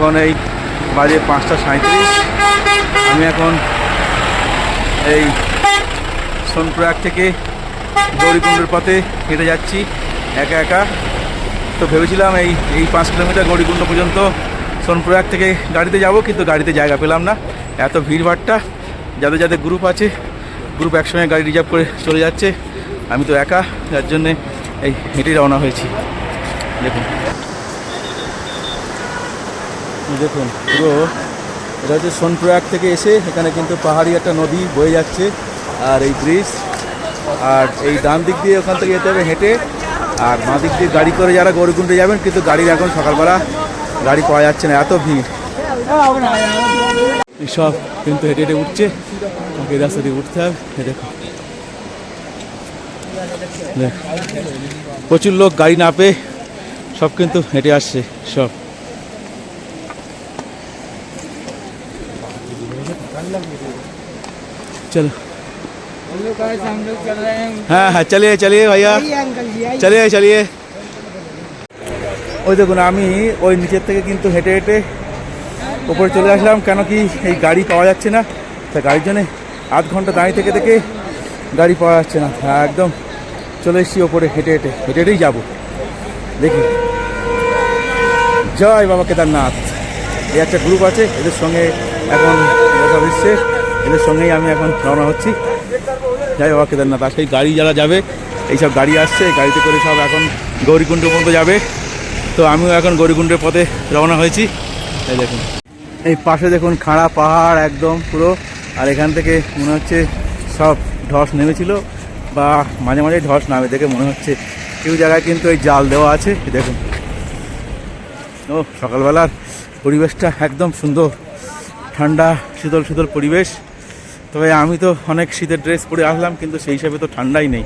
এখন এই বাজে 5:37। আমি এখন এই সোনপ্রয়াগ থেকে গৌরীকুণ্ডের পথে হেঁটে যাচ্ছি একা একা। তো ভেবেছিলাম এই 5 কিলোমিটার গৌরীকুণ্ড পর্যন্ত সোনপ্রয়াগ থেকে গাড়িতে যাব, কিন্তু গাড়িতে জায়গা পেলাম না, এত ভিড়ভাট্টা। যাদের যাদের গ্রুপ আছে, গ্রুপ একসঙ্গে গাড়ি রিজার্ভ করে চলে যাচ্ছে, আমি তো একা, যার জন্যে এই হেঁটে রওনা হয়েছি। দেখুন দেখুন পুরো এটা হচ্ছে সোনপ্রয়াগ থেকে এসে এখানে কিন্তু পাহাড়ি একটা নদী বয়ে যাচ্ছে, আর এই ব্রিজ, আর এই ডান দিক দিয়ে ওখান থেকে যেতে হবে হেঁটে, আর বাঁ দিক দিয়ে গাড়ি করে যারা গৌরীকুণ্ডে যাবেন, কিন্তু গাড়ির এখন সকালবেলা গাড়ি পাওয়া যাচ্ছে না, এত ভিড়। সব কিন্তু হেঁটে হেঁটে উঠছে, আমাকে এই রাস্তা দিয়ে উঠতে হবে। দেখো প্রচুর লোক গাড়ি না পেয়ে সব কিন্তু হেঁটে আসছে সব। चलो हाँ हाँ चलिए चलिए भैया, चलिए चलिए। ওই দেখুন আমি ওই নিচের থেকে কিন্তু হেঁটে হেঁটে উপরে চলে আসলাম, কেন কি এই গাড়ি পাওয়া যাচ্ছে না, তা গাড়ির জন্যে আধ ঘন্টা দাঁড়িয়ে থেকে থেকে গাড়ি পাওয়া যাচ্ছে না। একদম চলে এসেছি ওপরে, হেঁটে হেঁটে হেঁটেই যাবো। দেখি, জয় বাবা কেদারনাথ। এই একটা গ্রুপ আছে, এদের সঙ্গে এখন দেখা দিচ্ছে, এদের সঙ্গেই আমি এখন রওনা হচ্ছি। জয় বাবা কেদারনাথ। আজকে গাড়ি যারা যাবে, এইসব গাড়ি আসছে, গাড়িতে করে সব এখন গৌরীকুণ্ড পর্যন্ত যাবে। তো আমিও এখন গৌরীকুণ্ডের পথে রওনা হয়েছি। এই দেখুন এই পাশে দেখুন খাড়া পাহাড় একদম পুরো, আর এখান থেকে মনে হচ্ছে সব ধস নেমেছিল, বা মাঝে মাঝে ধস নামে, দেখে মনে হচ্ছে কেউ জায়গায় কিন্তু এই জাল দেওয়া আছে। দেখুন ও সকালবেলার পরিবেশটা একদম সুন্দর, ঠান্ডা শীতল শীতল পরিবেশ। তবে আমি তো অনেক শীতের ড্রেস পরে আসলাম, কিন্তু সেই হিসাবে তো ঠান্ডাই নেই।